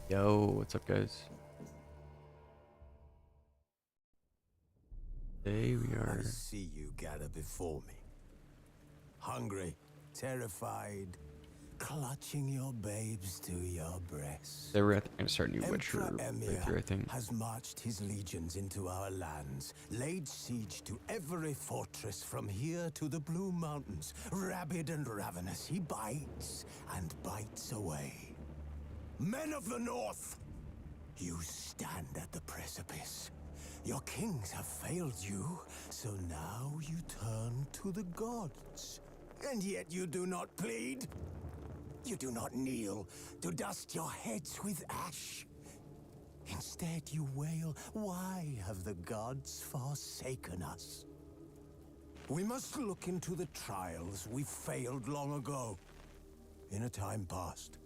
Yo, what's up, guys? Today we I are. see you gather before me. Hungry, terrified, clutching your babes to your breasts. Today we're gonna start a new Emperor Witcher Emir playthrough, I think. has marched his legions into our lands, laid siege to every fortress from here to the Blue Mountains. Rabid and ravenous, he bites and bites away. Men of the North, you stand at the precipice. Your kings have failed you, so now you turn to the gods. And yet you do not plead. You do not kneel to dust your heads with ash. Instead you wail, why have the gods forsaken us? We must look into the trials we failed long ago. In a time past,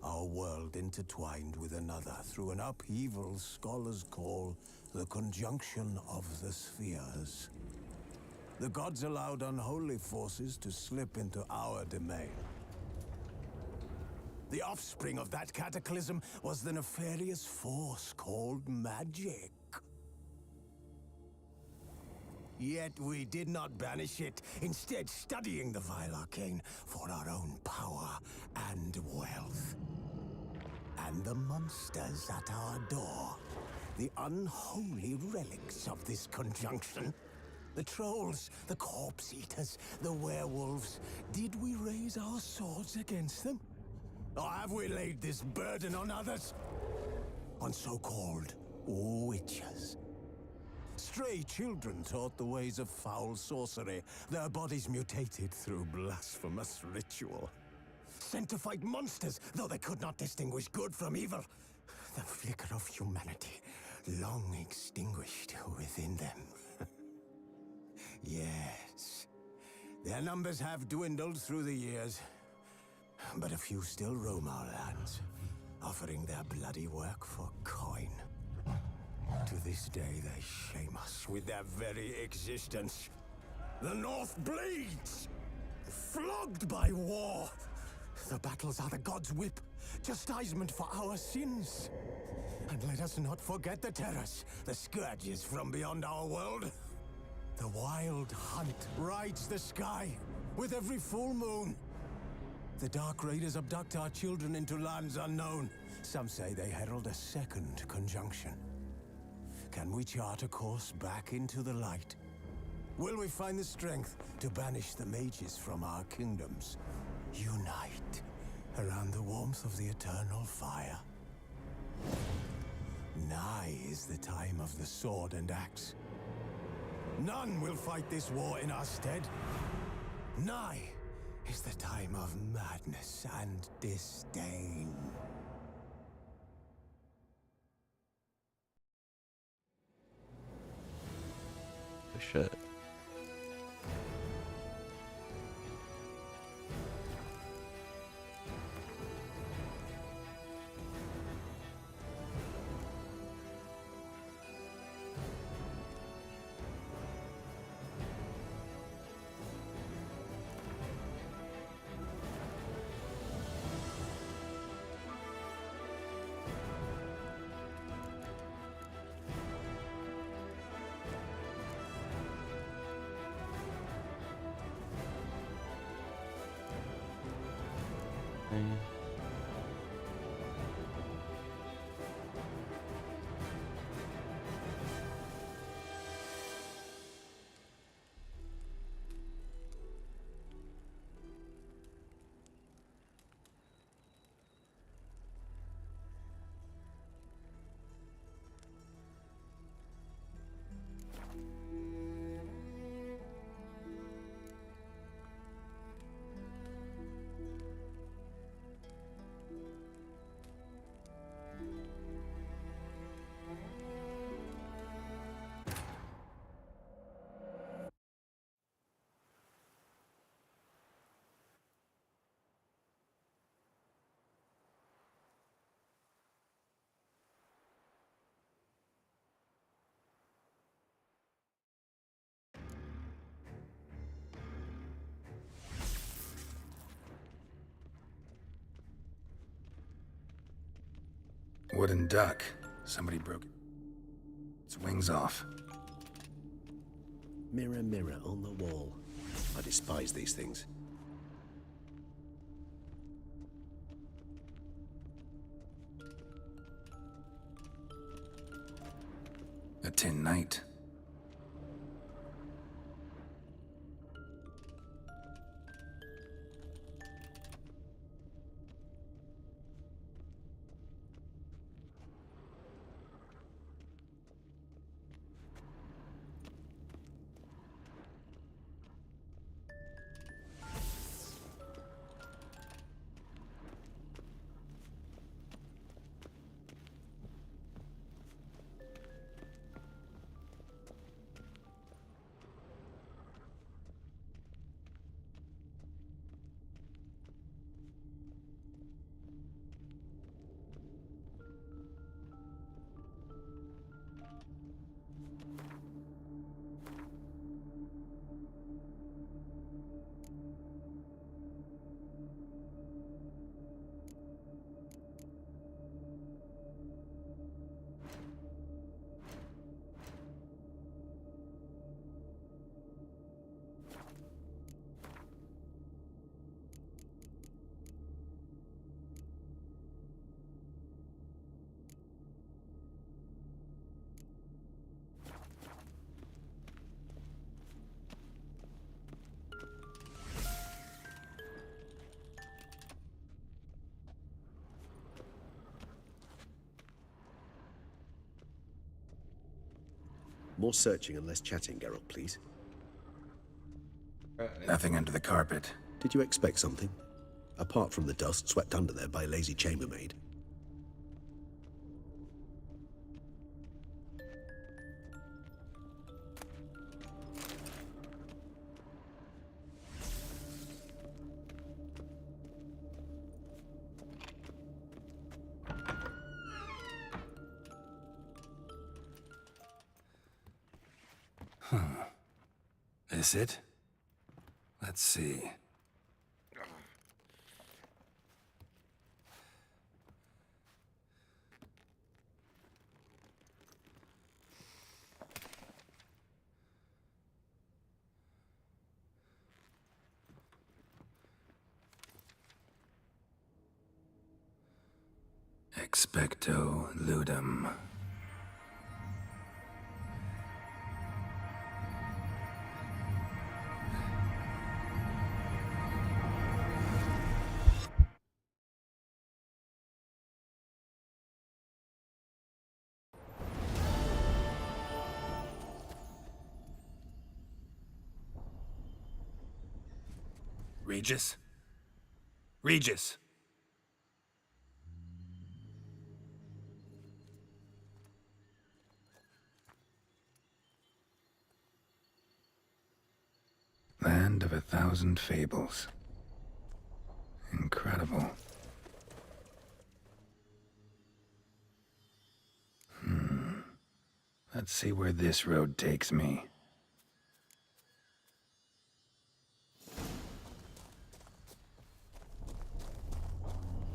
our world intertwined with another through an upheaval scholars call the conjunction of the spheres. The gods allowed unholy forces to slip into our domain. The offspring of that cataclysm was the nefarious force called magic. Yet we did not banish it, instead studying the vile arcane for our own power and wealth. And the monsters at our door, the unholy relics of this conjunction. The trolls, the corpse eaters, the werewolves. Did we raise our swords against them? Or have we laid this burden on others? On so-called witches. Stray children taught the ways of foul sorcery, their bodies mutated through blasphemous ritual. Sent to fight monsters, though they could not distinguish good from evil. The flicker of humanity, long extinguished within them. Yes, their numbers have dwindled through the years, but a few still roam our lands, offering their bloody work for coin. To this day, they shame us with their very existence. The North bleeds, flogged by war. The battles are the gods' whip, chastisement for our sins. And let us not forget the terrors, the scourges from beyond our world. The wild hunt rides the sky with every full moon. The Dark Raiders abduct our children into lands unknown. Some say they herald a second conjunction. Can we chart a course back into the light? Will we find the strength to banish the mages from our kingdoms? Unite around the warmth of the eternal fire. Nigh is the time of the sword and axe. None will fight this war in our stead. Nigh is the time of madness and disdain. Oh, shit. Wooden duck. Somebody broke its wings off. Mirror, mirror on the wall. I despise these things. A tin knight. More searching and less chatting, Geralt, please. Nothing under the carpet. Did you expect something? Apart from the dust swept under there by a lazy chambermaid. This it? Let's see. Expecto ludum. Regis? Regis! Land of 1,000 fables. Incredible. Let's see where this road takes me.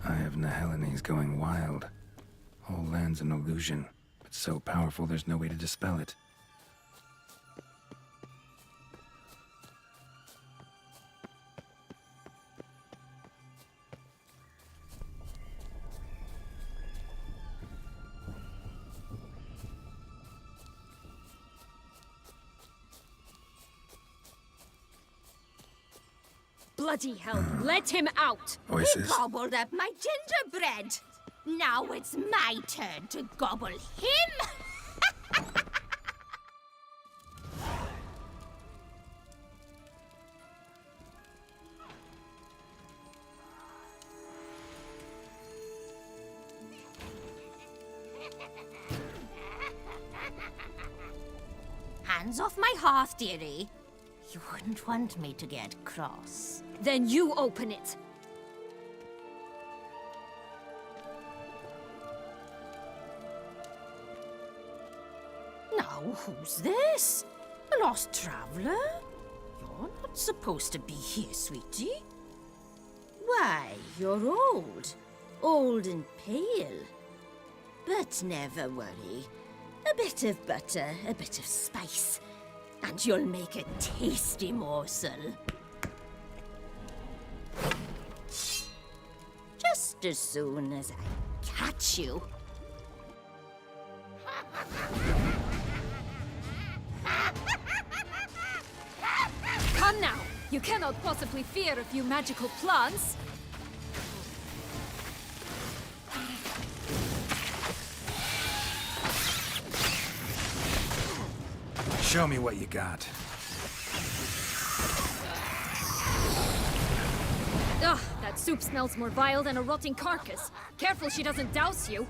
Eye of Niheline's going wild. Whole land's an illusion, but so powerful there's no way to dispel it. Bloody hell, let him out! Voices? He gobbled up my gingerbread. Now it's my turn to gobble him. Hands off my hearth, dearie. You wouldn't want me to get cross. Then you open it. Now, who's this? A lost traveler? You're not supposed to be here, sweetie. Why, you're old. Old and pale. But never worry. A bit of butter, a bit of spice, and you'll make a tasty morsel. Just as soon as I catch you. Come now! You cannot possibly fear a few magical plants! Show me what you got. Ugh, that soup smells more vile than a rotting carcass. Careful she doesn't douse you.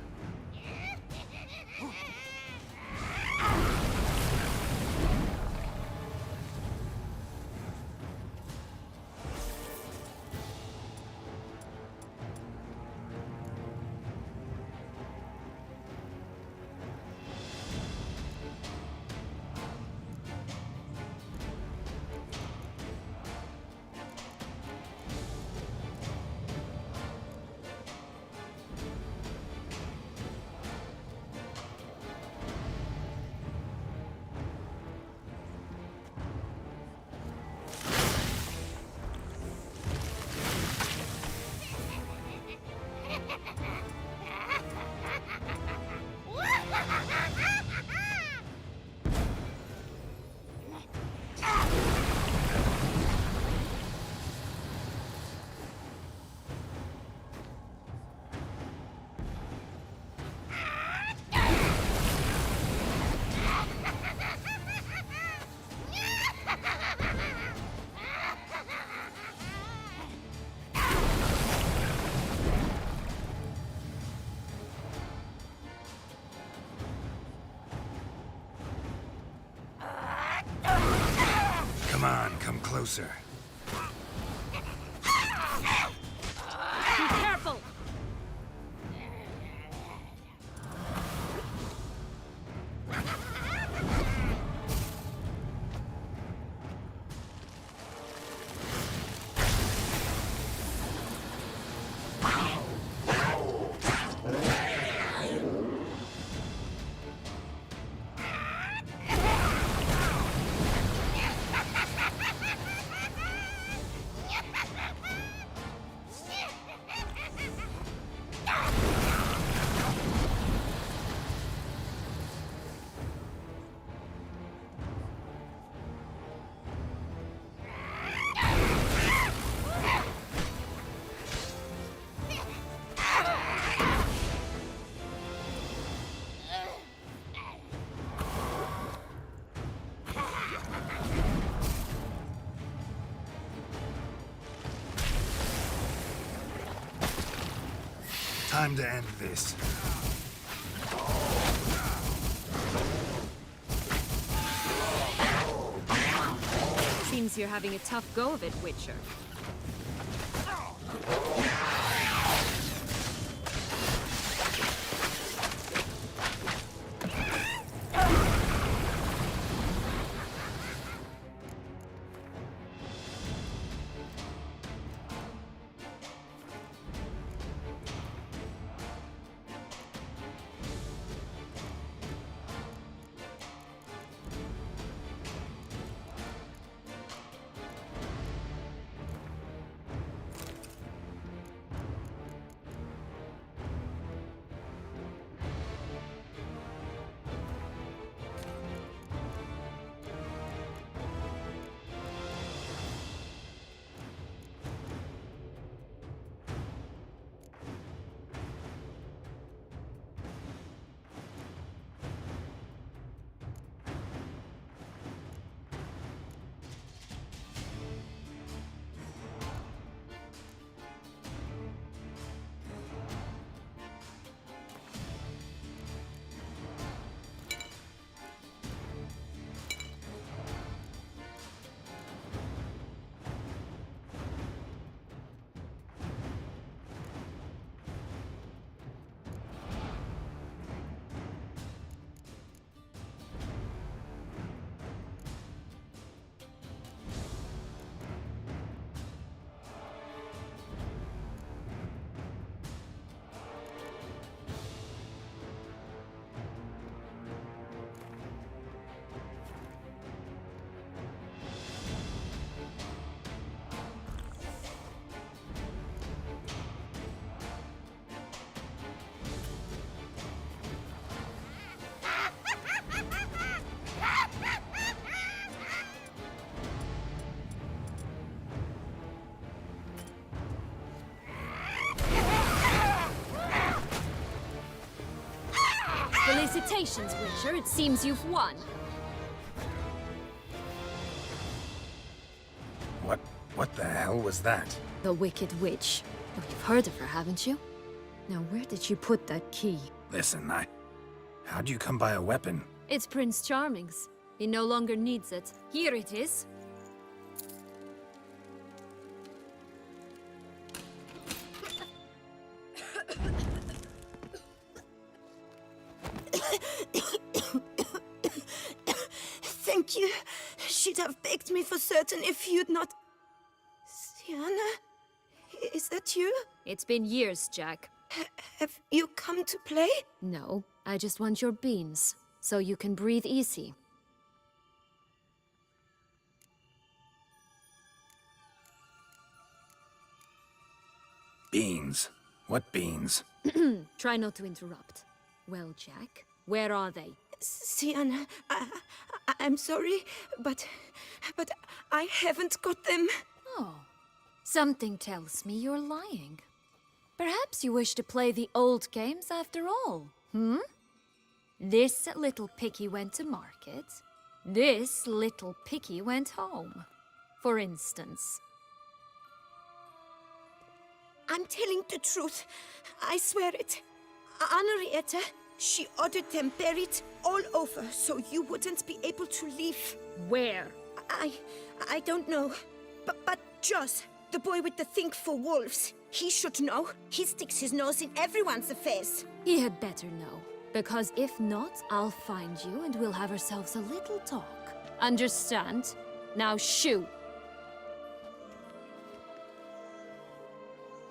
Come on, come closer. Be careful! Time to end this. Seems you're having a tough go of it, Witcher. Felicitations, Witcher. It seems you've won. What the hell was that? The Wicked Witch. Oh, you've heard of her, haven't you? Now, where did you put that key? Listen, how'd you come by a weapon? It's Prince Charming's. He no longer needs it. Here it is. Thank you. She'd have begged me for certain if you'd not... Sienna? Is that you? It's been years, Jack. Have you come to play? No, I just want your beans, so you can breathe easy. Beans? What beans? Try not to interrupt. Well, Jack, where are they? Sienna, I'm sorry, but I haven't got them. Oh, something tells me you're lying. Perhaps you wish to play the old games after all, hmm? This little piggy went to market. This little piggy went home, for instance. I'm telling the truth. I swear it. Henrietta, she ordered them buried all over so you wouldn't be able to leave. Where? I don't know. But Joss, the boy with the thing for wolves, he should know. He sticks his nose in everyone's affairs. He had better know. Because if not, I'll find you and we'll have ourselves a little talk. Understand? Now shoo!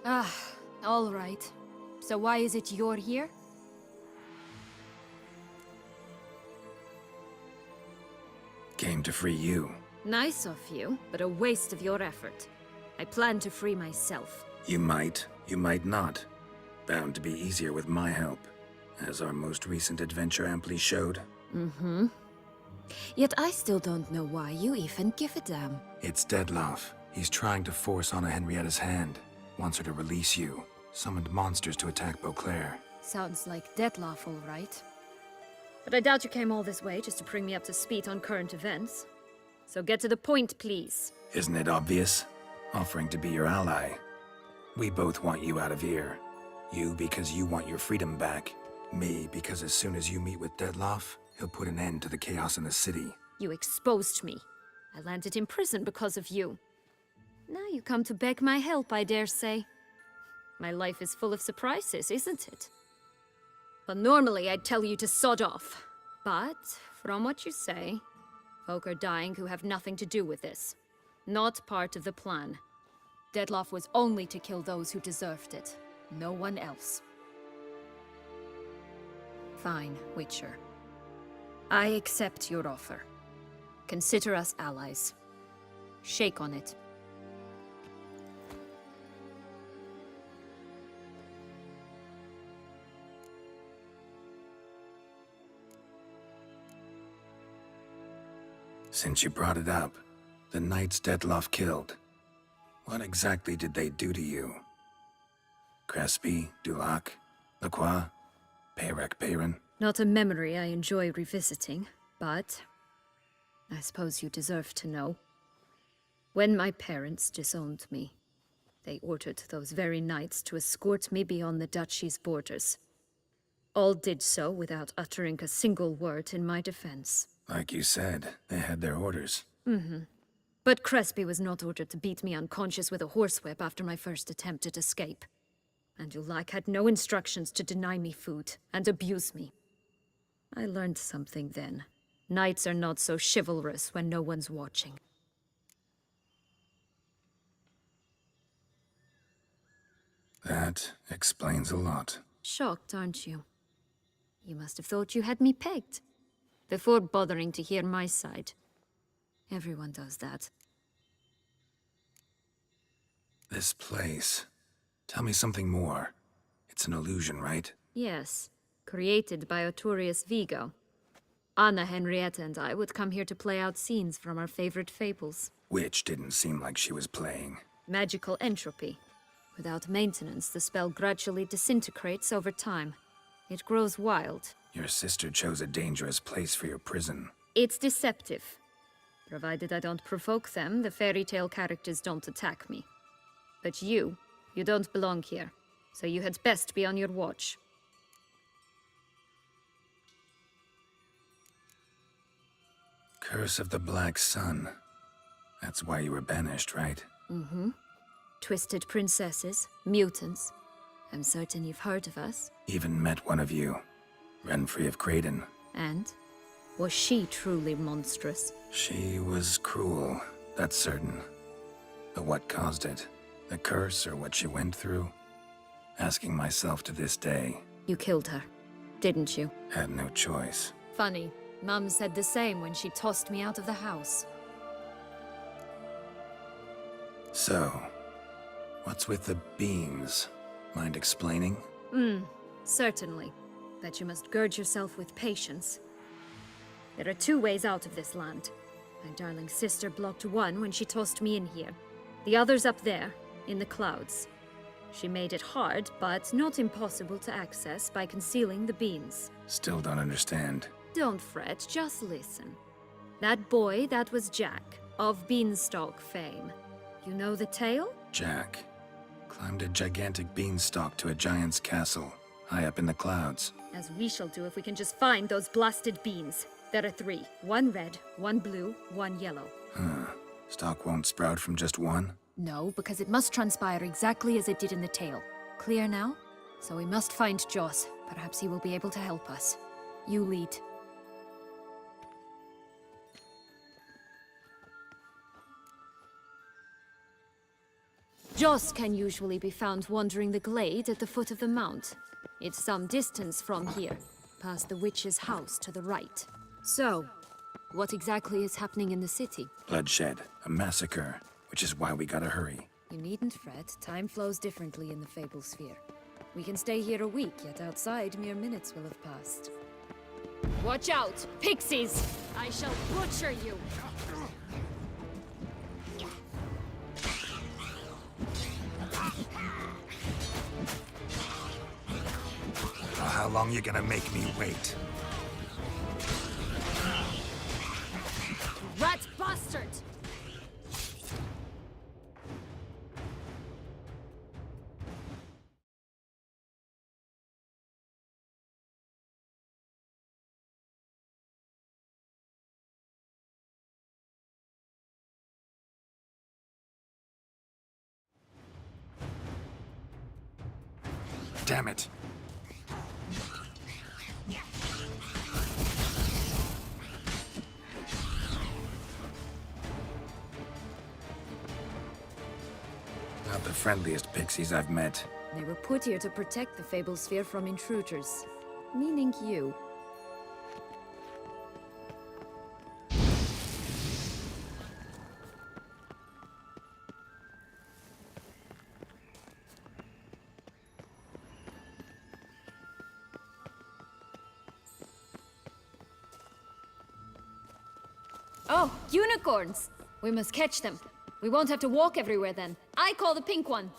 Ah, all right. So why is it you're here? Came to free you. Nice of you, but a waste of your effort. I plan to free myself. You might not. Bound to be easier with my help, as our most recent adventure amply showed. Mm-hmm. Yet I still don't know why you even give a damn. It's Dettlaff. He's trying to force Anna Henrietta's hand. Wants her to release you. Summoned monsters to attack Beauclair. Sounds like Deathmarch, all right. But I doubt you came all this way just to bring me up to speed on current events. So get to the point, please. Isn't it obvious? Offering to be your ally. We both want you out of here. You because you want your freedom back. Me because as soon as you meet with Dettlaff, he'll put an end to the chaos in the city. You exposed me. I landed in prison because of you. Now you come to beg my help, I dare say. My life is full of surprises, isn't it? But normally I'd tell you to sod off. But, from what you say, folk are dying who have nothing to do with this. Not part of the plan. Dettlaff was only to kill those who deserved it. No one else. Fine, Witcher. I accept your offer. Consider us allies. Shake on it. Since you brought it up, the knights Dettlaff killed. What exactly did they do to you? Crespi, Dulac, Lacroix, Peyrac Peyran? Not a memory I enjoy revisiting, but I suppose you deserve to know. When my parents disowned me, they ordered those very knights to escort me beyond the duchy's borders. All did so without uttering a single word in my defense. Like you said, they had their orders. Mm-hmm. But Crespi was not ordered to beat me unconscious with a horsewhip after my first attempt at escape. And Dulac had no instructions to deny me food and abuse me. I learned something then. Knights are not so chivalrous when no one's watching. That explains a lot. Shocked, aren't you? You must have thought you had me pegged. Before bothering to hear my side. Everyone does that. This place. Tell me something more. It's an illusion, right? Yes. Created by Arturius Vigo. Anna Henrietta and I would come here to play out scenes from our favorite fables. Which didn't seem like she was playing. Magical entropy. Without maintenance, the spell gradually disintegrates over time. It grows wild. Your sister chose a dangerous place for your prison. It's deceptive. Provided I don't provoke them, the fairy tale characters don't attack me. But you don't belong here. So you had best be on your watch. Curse of the Black Sun. That's why you were banished, right? Mm-hmm. Twisted princesses, mutants. I'm certain you've heard of us. Even met one of you. Renfrey of Craden. And? Was she truly monstrous? She was cruel, that's certain. But what caused it? The curse or what she went through? Asking myself to this day. You killed her, didn't you? Had no choice. Funny. Mum said the same when she tossed me out of the house. So, what's with the beans? Mind explaining? Certainly. But you must gird yourself with patience. There are 2 ways out of this land. My darling sister blocked one when she tossed me in here. The other's up there, in the clouds. She made it hard, but not impossible to access by concealing the beans. Still don't understand. Don't fret, just listen. That boy, that was Jack, of Beanstalk fame. You know the tale? Jack climbed a gigantic beanstalk to a giant's castle, high up in the clouds. As we shall do if we can just find those blasted beans. There are 3. 1 red, 1 blue, 1 yellow. Stalk won't sprout from just one? No, because it must transpire exactly as it did in the tale. Clear now? So we must find Joss. Perhaps he will be able to help us. You lead. Joss can usually be found wandering the glade at the foot of the mount. It's some distance from here, past the witch's house to the right. So, what exactly is happening in the city? Bloodshed, a massacre, which is why we gotta hurry. You needn't fret. Time flows differently in the Fable Sphere. We can stay here a week, yet outside mere minutes will have passed. Watch out! Pixies! I shall butcher you! How long you gonna make me wait? Rat bastard! Damn it. Not the friendliest pixies I've met. They were put here to protect the Fable Sphere from intruders. Meaning you. Oh, unicorns! We must catch them. We won't have to walk everywhere then. I call the pink one.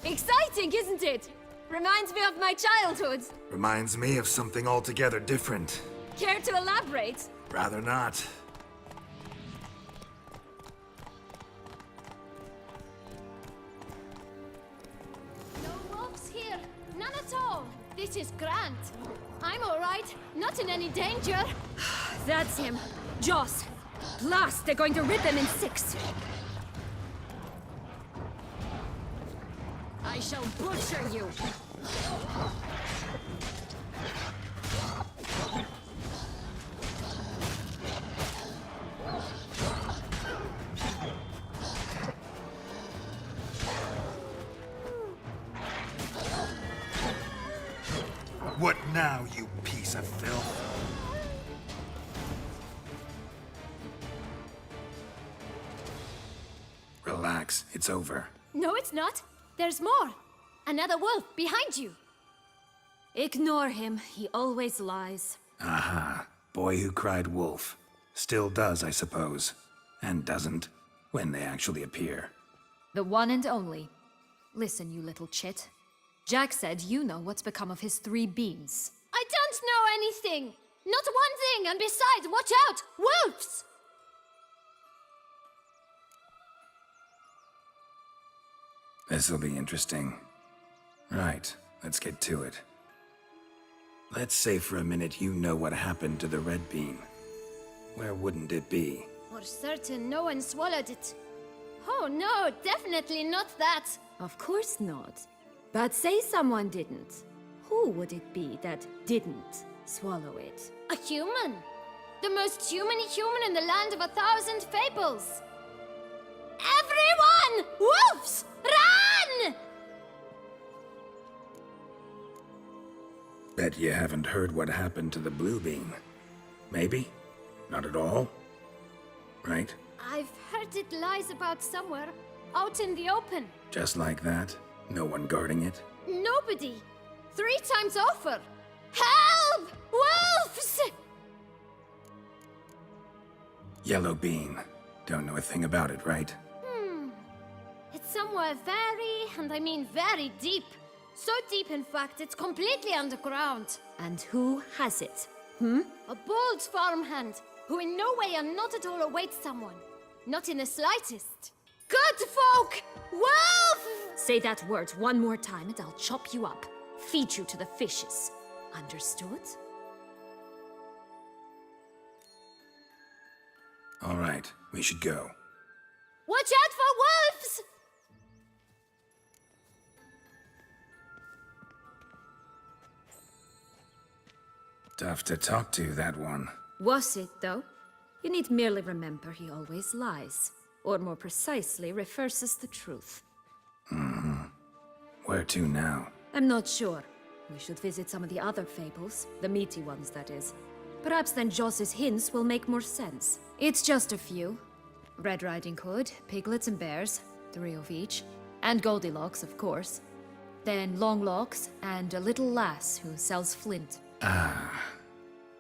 Exciting, isn't it? Reminds me of my childhood. Reminds me of something altogether different. Care to elaborate? Rather not. No wolves here. None at all. This is grand. I'm all right. Not in any danger. That's him. Joss. Blast, they're going to rid them in 6. I shall butcher you. What now, you piece of filth? Relax, it's over. No, it's not. There's more. Another wolf behind you. Ignore him. He always lies. Aha. Boy who cried wolf. Still does, I suppose. And doesn't, when they actually appear. The one and only. Listen, you little chit. Jack said you know what's become of his 3 beams. I don't know anything! Not one thing, and besides, watch out! Wolves! This'll be interesting. Right, let's get to it. Let's say for a minute you know what happened to the red bean. Where wouldn't it be? For certain, no one swallowed it. Oh no, definitely not that. Of course not. But say someone didn't. Who would it be that didn't swallow it? A human. The most humany human in the land of 1,000 fables. Everyone! Wolves! Run! Bet you haven't heard what happened to the blue bean. Maybe? Not at all? Right? I've heard it lies about somewhere, out in the open. Just like that? No one guarding it? Nobody. 3 times over. Help! Wolves! Yellow bean. Don't know a thing about it, right? It's somewhere very, and I mean very deep. So deep, in fact, it's completely underground. And who has it? A bold farmhand, who in no way and not at all awaits someone. Not in the slightest. Good folk! Wolf! Say that word one more time and I'll chop you up. Feed you to the fishes. Understood? All right, we should go. Watch out for wolves! Tough to talk to, that one. Was it, though? You need merely remember he always lies. Or more precisely, reverses the truth. Where to now? I'm not sure. We should visit some of the other fables. The meaty ones, that is. Perhaps then Joss's hints will make more sense. It's just a few. Red Riding Hood, piglets and bears, 3 of each. And Goldilocks, of course. Then Longlocks, and a little lass who sells flint.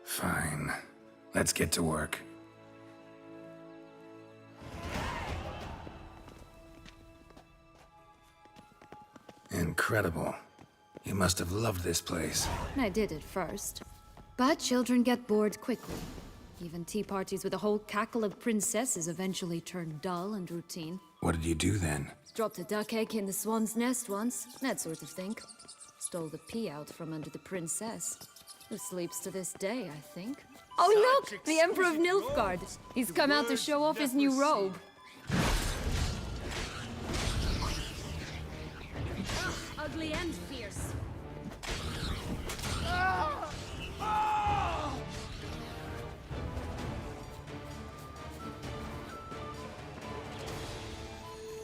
Fine. Let's get to work. Incredible. You must have loved this place. I did at first. But children get bored quickly. Even tea parties with a whole cackle of princesses eventually turn dull and routine. What did you do then? Dropped a duck egg in the swan's nest once, that sort of thing. Stole the pea out from under the princess, who sleeps to this day, I think. Oh look! The Emperor of Nilfgaard! He's come out to show off his new robe. Ugly and fierce.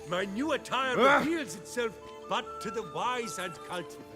My new attire reveals itself but to the wise and cultivated.